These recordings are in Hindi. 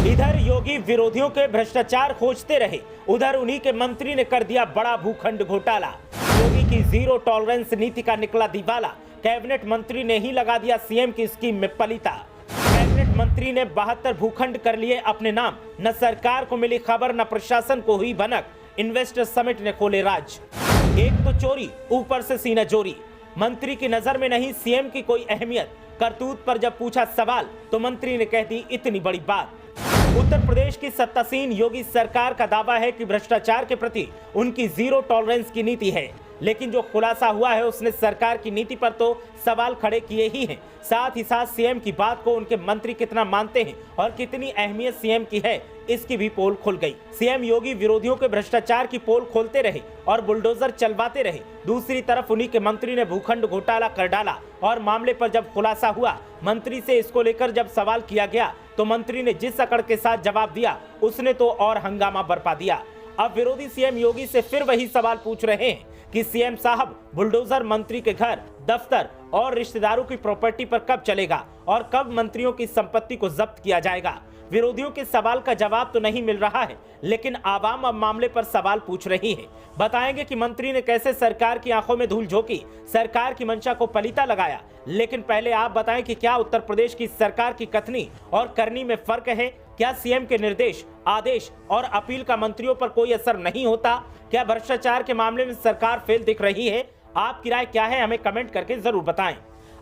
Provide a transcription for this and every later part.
इधर योगी विरोधियों के भ्रष्टाचार खोजते रहे, उधर उन्हीं के मंत्री ने कर दिया बड़ा भूखंड घोटाला। योगी की जीरो टॉलरेंस नीति का निकला दिवाला, कैबिनेट मंत्री ने ही लगा दिया सीएम की स्कीम में पलीता। कैबिनेट मंत्री ने 72 भूखंड कर लिए अपने नाम, न सरकार को मिली खबर न प्रशासन को हुई भनक। इन्वेस्टर समिट ने खोले राज। एक तो चोरी, ऊपर से सीना जोरी। मंत्री की नजर में नहीं सीएम की कोई अहमियत। करतूत पर जब पूछा सवाल तो मंत्री ने कह दी इतनी बड़ी बात। उत्तर प्रदेश की सत्तासीन योगी सरकार का दावा है कि भ्रष्टाचार के प्रति उनकी जीरो टॉलरेंस की नीति है, लेकिन जो खुलासा हुआ है उसने सरकार की नीति पर तो सवाल खड़े किए ही हैं। साथ ही साथ सीएम की बात को उनके मंत्री कितना मानते हैं और कितनी अहमियत सीएम की है, इसकी भी पोल खुल गई। सीएम योगी विरोधियों के भ्रष्टाचार की पोल खोलते रहे और बुलडोजर चलवाते रहे। दूसरी तरफ उन्हीं के मंत्री ने भूखंड घोटाला कर डाला और मामले पर जब खुलासा हुआ, मंत्री से इसको लेकर जब सवाल किया गया तो मंत्री ने जिस अकड़ के साथ जवाब दिया उसने तो और हंगामा बरपा दिया। अब विरोधी सीएम योगी से फिर वही सवाल पूछ रहे हैं कि सीएम साहब बुलडोजर मंत्री के घर, दफ्तर और रिश्तेदारों की प्रॉपर्टी पर कब चलेगा और कब मंत्रियों की संपत्ति को जब्त किया जाएगा। विरोधियों के सवाल का जवाब तो नहीं मिल रहा है, लेकिन आवाम अब मामले पर सवाल पूछ रही है। बताएंगे कि मंत्री ने कैसे सरकार की आंखों में धूल झोंकी, सरकार की मंशा को पलीता लगाया। लेकिन पहले आप बताएं कि क्या उत्तर प्रदेश की सरकार की कथनी और करनी में फर्क है? क्या सीएम के निर्देश, आदेश और अपील का मंत्रियों पर कोई असर नहीं होता? क्या भ्रष्टाचार के मामले में सरकार फेल दिख रही है? आपकी राय क्या है, हमें कमेंट करके जरूर बताएं।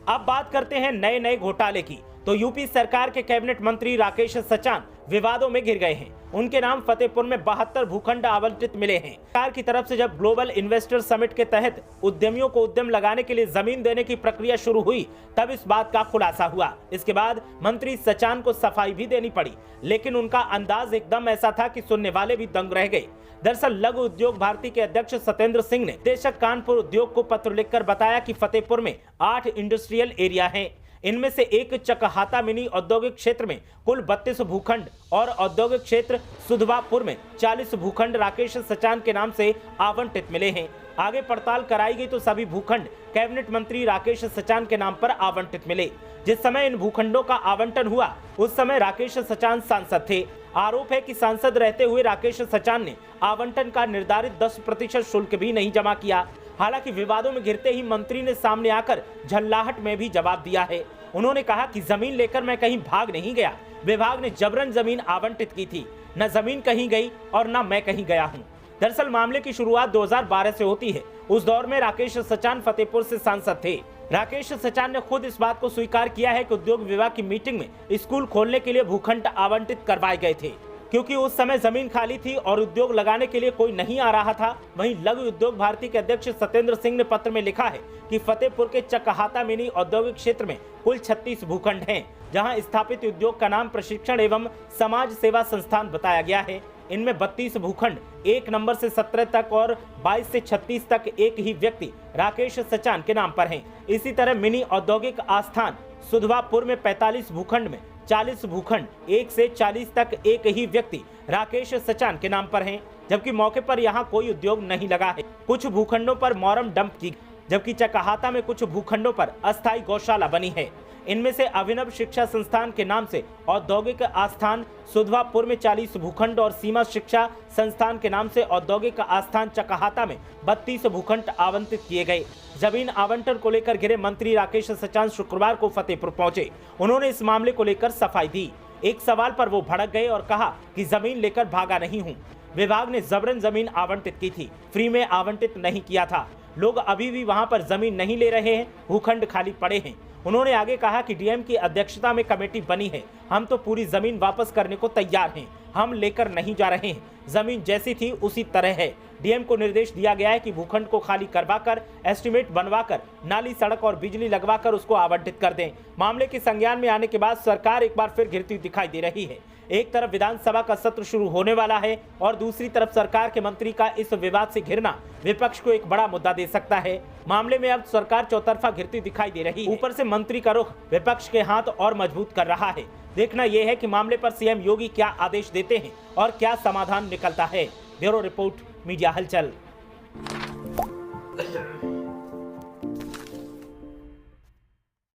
अब बात करते हैं नए घोटाले की। तो यूपी सरकार के कैबिनेट मंत्री राकेश सचान विवादों में घिर गए हैं। उनके नाम फतेहपुर में 72 भूखंड आवंटित मिले हैं। सरकार की तरफ से जब ग्लोबल इन्वेस्टर समिट के तहत उद्यमियों को उद्यम लगाने के लिए जमीन देने की प्रक्रिया शुरू हुई, तब इस बात का खुलासा हुआ। इसके बाद मंत्री सचान को सफाई भी देनी पड़ी, लेकिन उनका अंदाज एकदम ऐसा था कि सुनने वाले भी दंग रह गए। दरअसल लघु उद्योग भारती के अध्यक्ष सत्येंद्र सिंह ने निदेशक कानपुर उद्योग को पत्र लिखकर बताया कि फतेहपुर में 8 इंडस्ट्रियल एरिया हैं। इनमें से एक चकहाता मिनी औद्योगिक क्षेत्र में कुल 32 भूखंड और औद्योगिक क्षेत्र सुधवापुर में 40 भूखंड राकेश सचान के नाम से आवंटित मिले हैं। आगे पड़ताल कराई गई तो सभी भूखंड कैबिनेट मंत्री राकेश सचान के नाम पर आवंटित मिले। जिस समय इन भूखंडों का आवंटन हुआ उस समय राकेश सचान सांसद थे। आरोप है कि सांसद रहते हुए राकेश सचान ने आवंटन का निर्धारित 10% शुल्क भी नहीं जमा किया। हालांकि विवादों में घिरते ही मंत्री ने सामने आकर झल्लाहट में भी जवाब दिया है। उन्होंने कहा कि जमीन लेकर मैं कहीं भाग नहीं गया, विभाग ने जबरन जमीन आवंटित की थी। न जमीन कहीं गई और न मैं कहीं गया हूं। दरअसल मामले की शुरुआत 2012 से होती है। उस दौर में राकेश सचान फतेहपुर से सांसद थे। राकेश सचान ने खुद इस बात को स्वीकार किया है कि उद्योग विभाग की मीटिंग में स्कूल खोलने के लिए भूखंड आवंटित करवाए गए थे, क्योंकि उस समय जमीन खाली थी और उद्योग लगाने के लिए कोई नहीं आ रहा था। वहीं लघु उद्योग भारती के अध्यक्ष सत्येंद्र सिंह ने पत्र में लिखा है कि फतेहपुर के चकहाता मिनी औद्योगिक क्षेत्र में कुल 36 भूखंड हैं, जहां स्थापित उद्योग का नाम प्रशिक्षण एवं समाज सेवा संस्थान बताया गया है। इनमें 32 भूखंड 1 नंबर से 17 तक और 22 से 36 तक एक ही व्यक्ति राकेश सचान के नाम पर हैं। इसी तरह मिनी औद्योगिक आस्थान सुधवापुर में 45 भूखंड में 40 भूखंड 1 से 40 तक एक ही व्यक्ति राकेश सचान के नाम पर हैं, जबकि मौके पर यहां कोई उद्योग नहीं लगा है। कुछ भूखंडों पर मोरम डंप की, जबकि चकहाता में कुछ भूखंडों पर अस्थायी गौशाला बनी है। इनमें से अभिनव शिक्षा संस्थान के नाम से औद्योगिक आस्थान सुधवापुर में 40 भूखंड और सीमा शिक्षा संस्थान के नाम से औद्योगिक आस्थान चकहाता में 32 भूखंड आवंटित किए गए। जमीन आवंटन को लेकर घिरे मंत्री राकेश सचान शुक्रवार को फतेहपुर पहुंचे। उन्होंने इस मामले को लेकर सफाई दी। एक सवाल पर वो भड़क गए और कहा कि जमीन लेकर भागा नहीं हूँ। विभाग ने जबरन जमीन आवंटित की थी, फ्री में आवंटित नहीं किया था। लोग अभी भी वहां पर जमीन नहीं ले रहे हैं, भूखंड खाली पड़े हैं। उन्होंने आगे कहा कि डीएम की अध्यक्षता में कमेटी बनी है, हम तो पूरी जमीन वापस करने को तैयार हैं, हम लेकर नहीं जा रहे हैं। जमीन जैसी थी उसी तरह है। डीएम को निर्देश दिया गया है कि भूखंड को खाली करवाकर एस्टीमेट बनवाकर नाली, सड़क और बिजली लगवाकर उसको आवंटित कर दें। मामले के संज्ञान में आने के बाद सरकार एक बार फिर घिरती दिखाई दे रही है। एक तरफ विधानसभा का सत्र शुरू होने वाला है और दूसरी तरफ सरकार के मंत्री का इस विवाद से घिरना विपक्ष को एक बड़ा मुद्दा दे सकता है। मामले में अब सरकार चौतरफा घिरती दिखाई दे रही है। ऊपर से मंत्री का रुख विपक्ष के हाथ और मजबूत कर रहा है। देखना यह है कि मामले पर सीएम योगी क्या आदेश देते हैं और क्या समाधान निकलता है। ब्यूरो रिपोर्ट, मीडिया हलचल।